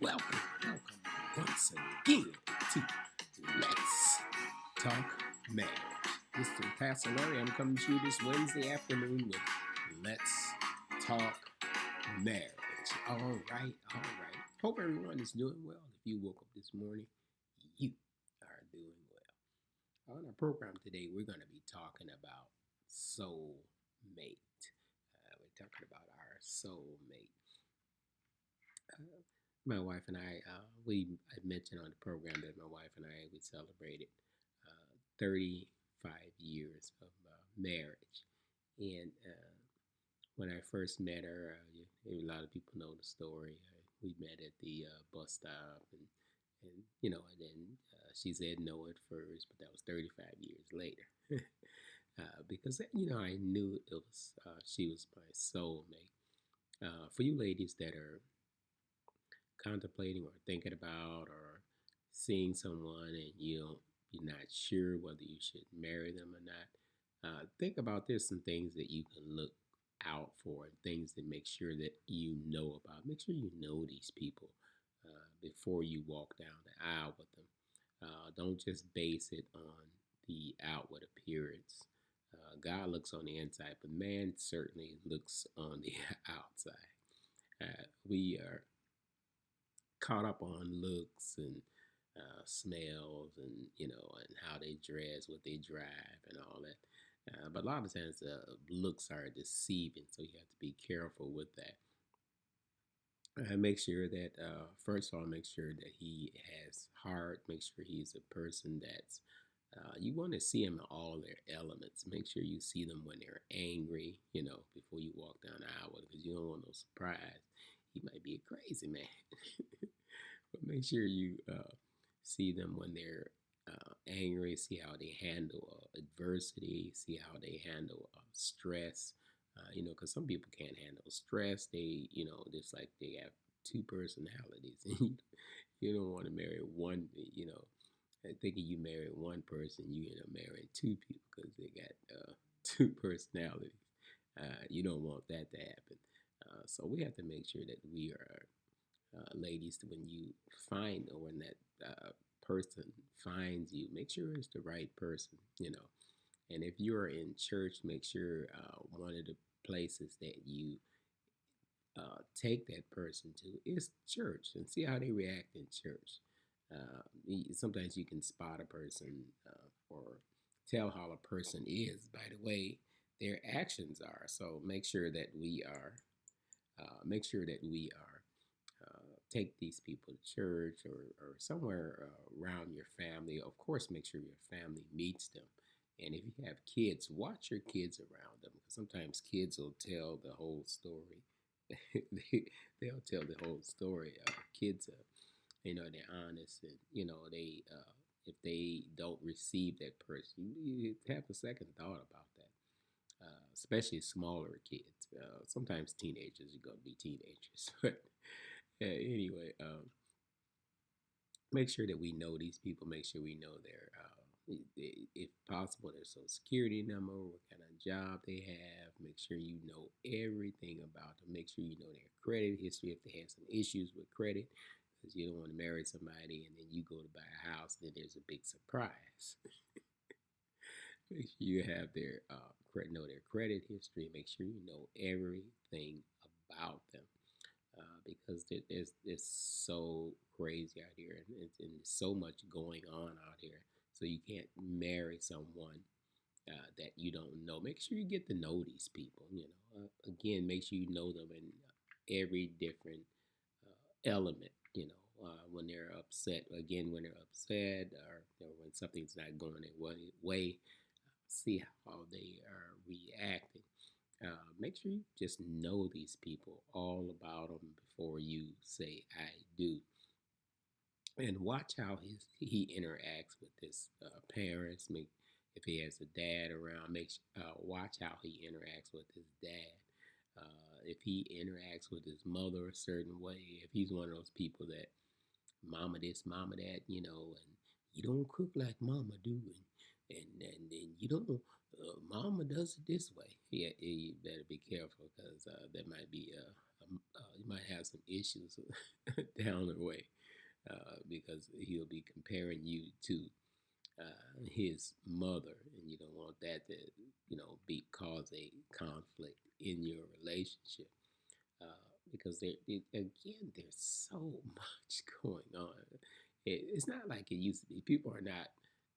welcome once again to Let's Talk Marriage. This is Pastor Larry. I'm coming to you this Wednesday afternoon with Let's Talk Marriage. All right. Hope everyone is doing well. If you woke up this morning, you are doing well. On our program today, we're going to be talking about soulmate. We're talking about our soulmate. My wife and I mentioned on the program that my wife and we celebrated 35 years of marriage. And when I first met her, a lot of people know the story. We met at the bus stop, and then she said no at first, but that was 35 years later. Because I knew it was she was my soulmate. For you ladies that are contemplating or thinking about or seeing someone and you're not sure whether you should marry them or not, think about this, some things that you can look out for and things that make sure that you know about. Make sure you know these people before you walk down the aisle with them. Don't just base it on the outward appearance. God looks on the inside, but man certainly looks on the outside. We are caught up on looks and smells and how they dress, what they drive, and all that. But a lot of times looks are deceiving, so you have to be careful with that. Make sure that first of all, make sure that he has heart. Make sure he's a person that's you want to see them in all their elements. Make sure you see them when they're angry, before you walk down the aisle, because you don't want no surprise. He might be a crazy man. But make sure you see them when they're angry, see how they handle adversity, see how they handle stress. Because some people can't handle stress. They, just like they have two personalities. You don't want to marry one, thinking you marry one person, you end up marrying two people because they got two personalities. You don't want that to happen. So we have to make sure that we are ladies, when you find or when that person finds you, make sure it's the right person. And if you're in church, make sure one of the places that you take that person to is church and see how they react in church. Sometimes you can spot a person or tell how a person is by the way their actions are. So make sure that we are take these people to church or somewhere around your family. Of course, make sure your family meets them. And if you have kids, watch your kids around them. Because sometimes kids will tell the whole story. They'll tell the whole story. Kids, they're honest, and they if they don't receive that person, you have a second thought about that. Especially smaller kids. Sometimes teenagers are going to be teenagers, but anyway, make sure that we know these people. Make sure we know if possible, their social security number, what kind of job they have. Make sure you know everything about them. Make sure you know their credit history if they have some issues with credit, because you don't want to marry somebody and then you go to buy a house and then there's a big surprise. Make sure you have know their credit history. Make sure you know everything about them. Because it's so crazy out here, and there's so much going on out here. So you can't marry someone that you don't know. Make sure you get to know these people. Again, make sure you know them in every different element. When they're upset. Again, when they're upset, or when something's not going their way, see how they are reacting. Make sure you just know these people, all about them before you say I do. And watch how he interacts with his parents. If he has a dad around, watch how he interacts with his dad. If he interacts with his mother a certain way, if he's one of those people that mama this, mama that, and you don't cook like mama do, and you don't, mama does it this way. Yeah, you better be careful, because that might be a you might have some issues down the way because he'll be comparing you to his mother, and you don't want that to, be cause a conflict in your relationship. Because again, there's so much going on. It's not like it used to be. People are not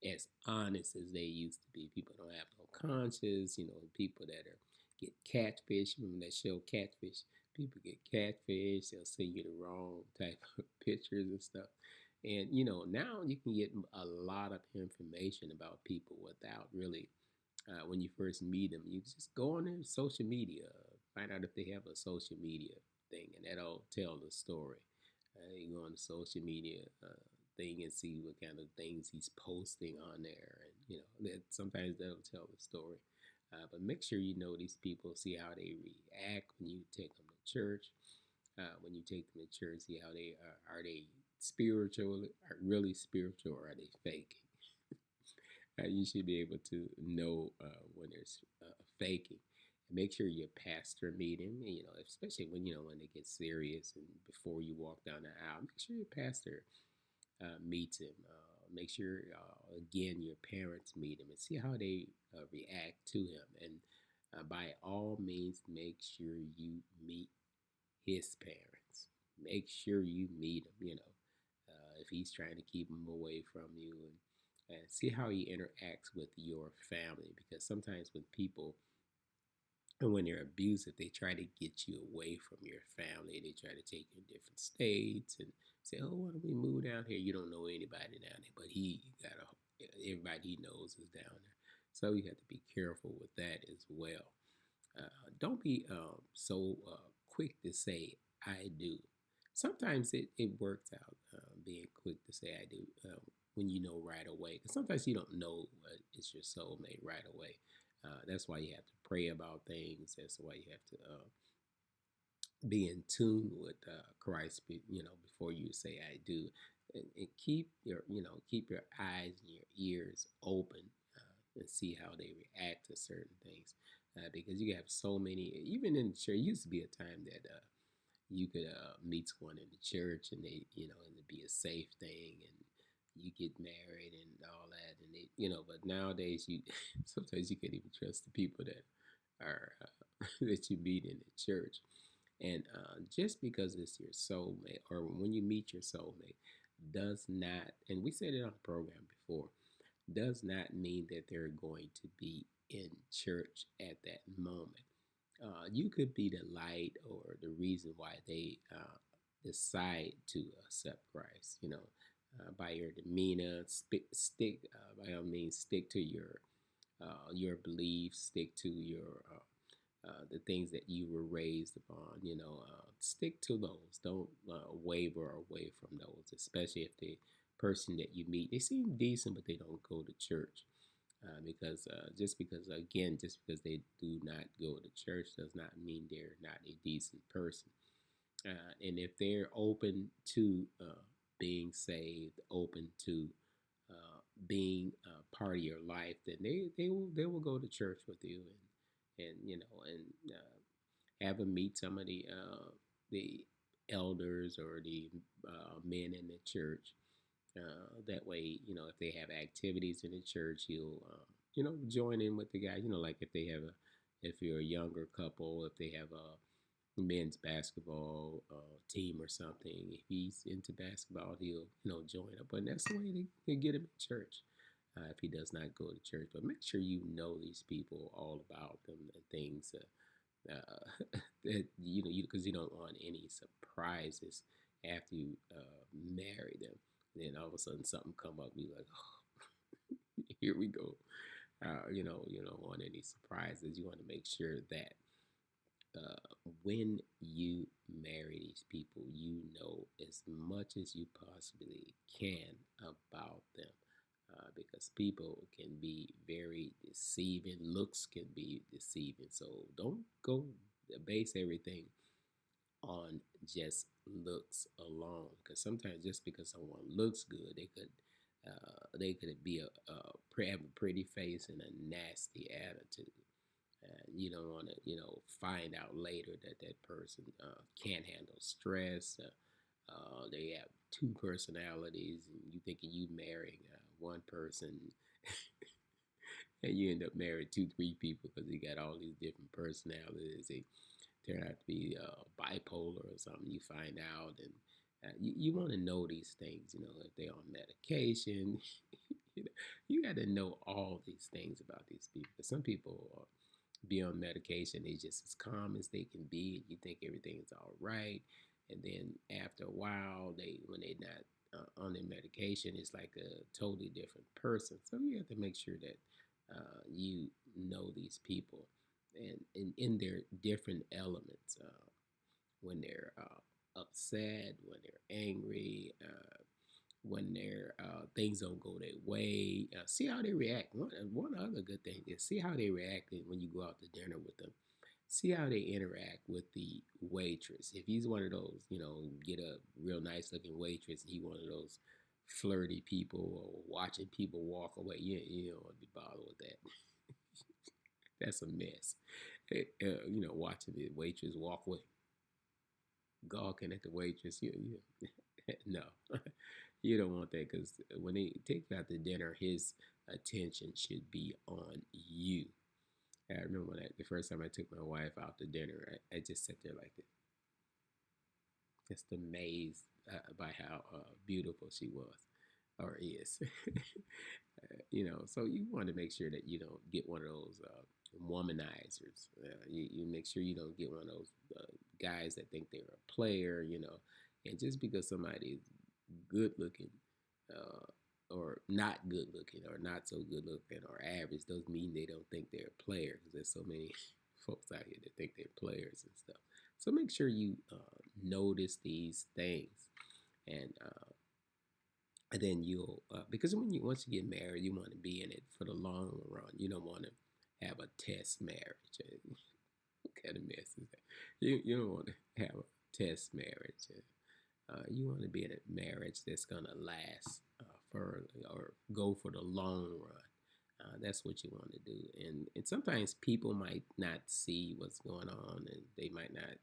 as honest as they used to be. People don't have no conscience. People that are get catfish. Remember that show Catfish? People get catfish. They'll send you the wrong type of pictures and stuff. And now you can get a lot of information about people without really when you first meet them. You just go on their social media, find out if they have a social media thing, and that'll tell the story. You go on the social media thing and see what kind of things he's posting on there, and that sometimes that'll tell the story. But make sure you know these people, see how they react when you take them to church. When you take them to church, see how they are they spiritual, are really spiritual, or are they faking? You should be able to know when there's faking. And make sure your pastor meet him. Especially when they get serious and before you walk down the aisle, make sure your pastor meets him. Make sure again your parents meet him and see how they react to him. And by all means, make sure you meet his parents. Make sure you meet him. If he's trying to keep them away from you, and see how he interacts with your family, because sometimes when people, and when they're abusive, they try to get you away from your family. They try to take you in different states and say, "Oh, why don't we move down here?" You don't know anybody down there, but everybody he knows is down there. So you have to be careful with that as well. Don't be so quick to say "I do." Sometimes it works out being quick to say "I do" when you know right away. Because sometimes you don't know it's your soulmate right away. That's why you have to pray about things. That's why you have to be in tune with Christ, before you say "I do," and keep your eyes and your ears open and see how they react to certain things, because you have so many. Even in church, it used to be a time that you could meet someone in the church, and and it'd be a safe thing, and you get married and all that, and but nowadays you sometimes you can't even trust the people that are that you meet in the church. And just because it's your soulmate, or when you meet your soulmate, does not, and we said it on the program before, does not mean that they're going to be in church at that moment. You could be the light or the reason why they decide to accept Christ. By your demeanor, stick by all means, stick to your beliefs, stick to your the things that you were raised upon. Stick to those. Don't waver away from those, especially if the person that you meet, they seem decent, but they don't go to church. Because just because they do not go to church does not mean they're not a decent person. And if they're open to being saved, open to being part of your life, then they will go to church with you, and have them meet some of the elders or the men in the church. That way, if they have activities in the church, you'll, join in with the guys. Like if you're a younger couple, if they have a men's basketball team or something, if he's into basketball, he'll, join up. But that's the way they get him in church. If he does not go to church, but make sure you know these people, all about them, and things that because you don't want any surprises after you marry them. Then all of a sudden something come up, and you're like, oh, here we go. You don't want any surprises. You want to make sure that when you marry these people, you know as much as you possibly can about them. Because people can be very deceiving. Looks can be deceiving. So don't go base everything on just looks alone. Because sometimes just because someone looks good, they could be have a pretty face and a nasty attitude. You don't want to, find out later that that person can't handle stress. They have two personalities, and you thinking you marrying one person, and you end up married two, three people because you got all these different personalities. They turn out to be bipolar or something. You find out, and you want to know these things. If they're on medication, you got to know all these things about these people. Some people be on medication, they just as calm as they can be, and you think everything is all right. And then after a while, when they're not on their medication, it's like a totally different person. So you have to make sure that you know these people and in their different elements. When they're upset, when they're angry, when their things don't go their way. See how they react. One other good thing is see how they react when you go out to dinner with them. See how they interact with the waitress. If he's one of those, get a real nice looking waitress, and he one of those flirty people or watching people walk away, you don't want to be bothered with that. That's a mess. Watching the waitress walk away, gawking at the waitress. No, you don't want that because when they take you out to dinner, his attention should be on you. I remember the first time I took my wife out to dinner, I just sat there like this, just amazed by how beautiful she was or is. So you want to make sure that you don't get one of those womanizers. You make sure you don't get one of those guys that think they're a player, and just because somebody is good looking or not good looking or not so good looking or average doesn't mean they don't think they're a player, because there's so many folks out here that think they're players and stuff. So make sure you notice these things, and then you'll because once you get married, you want to be in it for the long run. You don't want to have a test marriage. What kind of mess is that? You don't want to have a test marriage. You want to be in a marriage that's gonna last for or go for the long run. That's what you want to do, and sometimes people might not see what's going on, and they might not,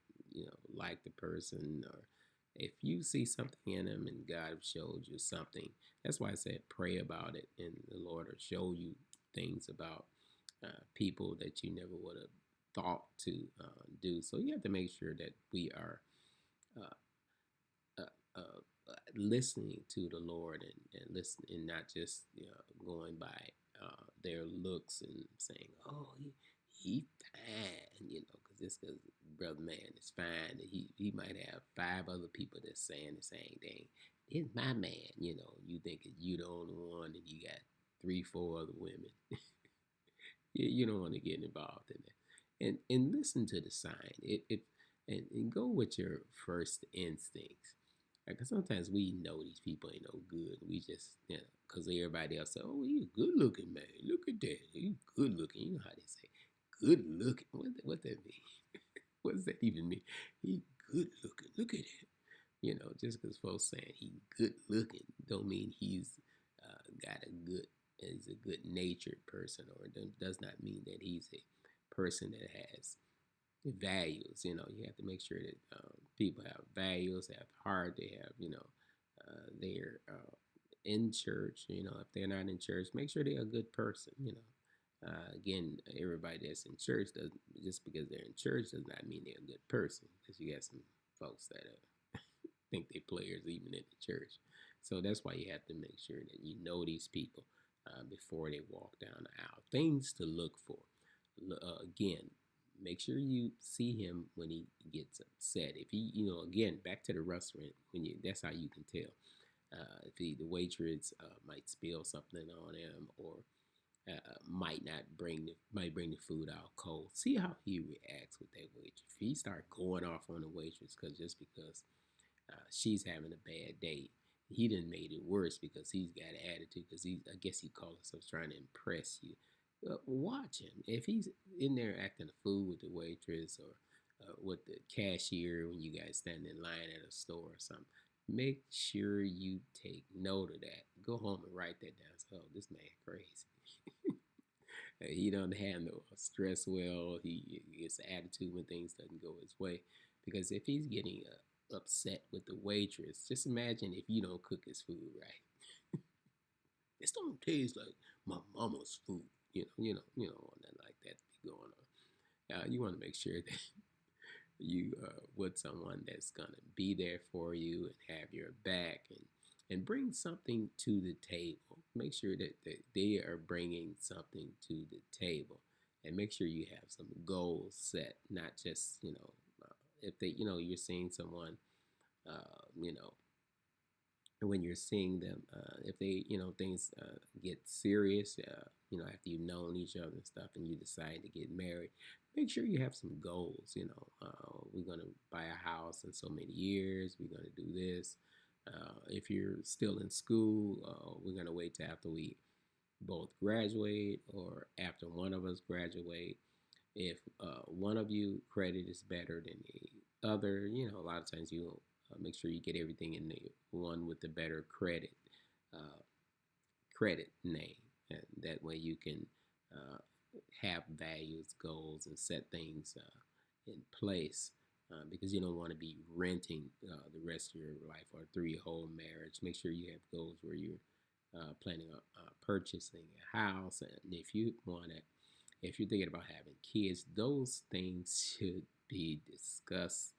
like the person, or if you see something in them and God showed you something. That's why I said pray about it, and the Lord will show you things about people that you never would have thought to do. So you have to make sure that we are uh, listening to the Lord, and listen, and not just going by their looks and saying, "Oh, he fine," because just because brother man is fine, he might have five other people that's saying the same thing. It's my man, you thinking you the only one, and you got three, four other women. You don't want to get involved in that, and listen to the sign. And go with your first instincts. Because sometimes we know these people ain't no good. We just, because everybody else say, "Oh, he a good looking man. Look at that. He good looking." You know how they say, "Good looking." What that mean? What does that even mean? He good looking. Look at it. Just because folks saying he good looking don't mean he's got a good, is a good natured person, or does not mean that he's a person that has values. You have to make sure that people have values, they have heart, they have, they're in church. If they're not in church, make sure they're a good person. Again, everybody that's in church does just because they're in church does not mean they're a good person. Because you got some folks that think they're players even in the church. So that's why you have to make sure that you know these people before they walk down the aisle. Things to look for. Again, make sure you see him when he gets upset. If he, again, back to the restaurant, that's how you can tell. If the waitress might spill something on him, or might bring the food out cold. See how he reacts with that waitress. If he start going off on the waitress just because she's having a bad day, he done made it worse because he's got an attitude. Because I guess he called himself trying to impress you. Watch him. If he's in there acting a fool with the waitress, or with the cashier when you guys stand in line at a store or something, make sure you take note of that. Go home and write that down. So, oh, this man crazy. He don't handle stress well. He gets an attitude when things doesn't go his way. Because if he's getting upset with the waitress, just imagine if you don't cook his food right. This don't taste like my mama's food. Nothing like that be going on. You want to make sure that you with someone that's gonna be there for you and have your back and bring something to the table. Make sure that they are bringing something to the table, and make sure you have some goals set, not just if they you're seeing someone you know when you're seeing them, if they, things get serious, after you've known each other and stuff, and you decide to get married, make sure you have some goals. We're gonna buy a house in so many years. We're gonna do this. If you're still in school, we're gonna wait till after we both graduate, or after one of us graduate. If one of you credit is better than the other, a lot of times you make sure you get everything in the one with the better uh, credit name, and that way you can uh, have values, goals, and set things in place. Because you don't want to be renting the rest of your life or through your whole marriage. Make sure you have goals where you're planning on purchasing a house, and if you're thinking about having kids, those things should be discussed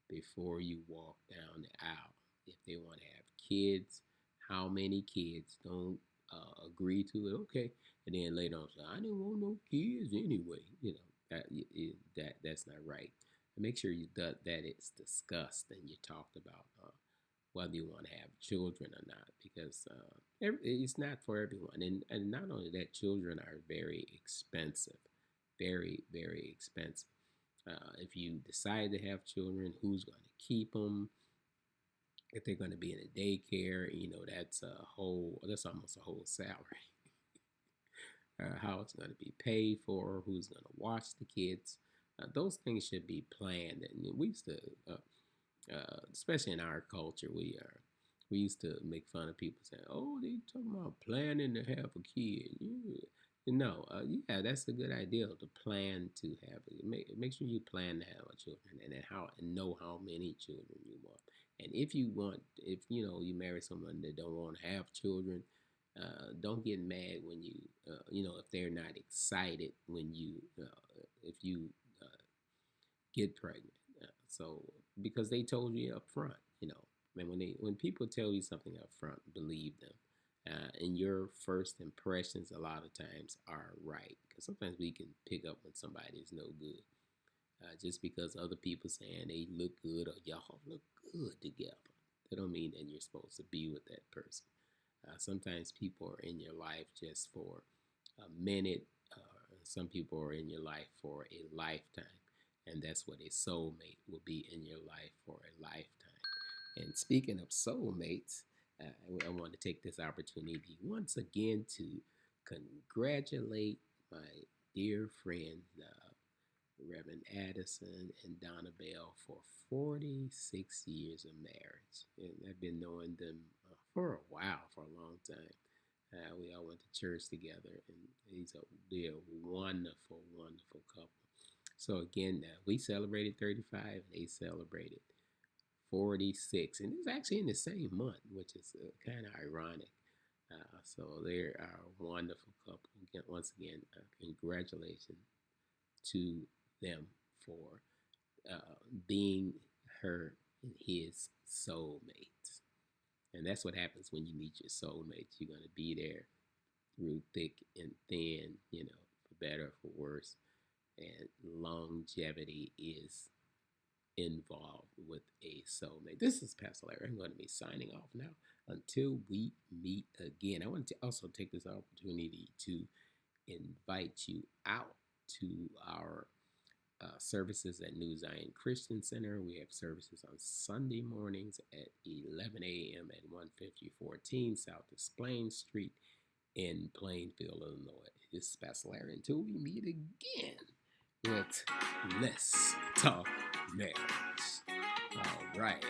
before you walk down the aisle. If they want to have kids, how many kids? Don't agree to it. Okay, and then later on, say, I didn't want no kids anyway. That's not right. And make sure that it's discussed and you talked about whether you want to have children or not, because it's not for everyone. And not only that, children are very expensive, very, very expensive. If you decide to have children, who's going to keep them? If they're going to be in a daycare, that's almost a whole salary. How it's going to be paid for, who's going to watch the kids. Those things should be planned. And we used to, especially in our culture, we used to make fun of people saying, "Oh, they talking about planning to have a kid." Yeah, that's a good idea to plan to have it. Make sure you plan to have a children, and know how many children you want. And if you marry someone that don't want to have children, don't get mad when if they're not excited when if you get pregnant. So because they told you up front, and when people tell you something up front, believe them. And your first impressions a lot of times are right, because sometimes we can pick up when somebody is no good. Just because other people saying they look good or y'all look good together, that don't mean that you're supposed to be with that person. Sometimes people are in your life just for a minute. Some people are in your life for a lifetime, and that's what a soulmate will be in your life for a lifetime. And speaking of soulmates, I want to take this opportunity once again to congratulate my dear friends, Reverend Addison and Donna Bell, for 46 years of marriage. And I've been knowing them for a while, for a long time. We all went to church together, and they're a wonderful, wonderful couple. So again, we celebrated 35, and they celebrated 46, and it's actually in the same month, which is kind of ironic. So they're a wonderful couple. Again, once again, congratulations to them for being her and his soulmates. And that's what happens when you meet your soulmates. You're going to be there through thick and thin, for better or for worse. And longevity is involved with a soulmate. This is Pastor Larry. I'm going to be signing off now until we meet again. I want to also take this opportunity to invite you out to our services at New Zion Christian Center. We have services on Sunday mornings at 11 a.m. at 15014 South Plain Street in Plainfield, Illinois. This is Pastor Larry. Until we meet again with Let's Talk Marriage. All right.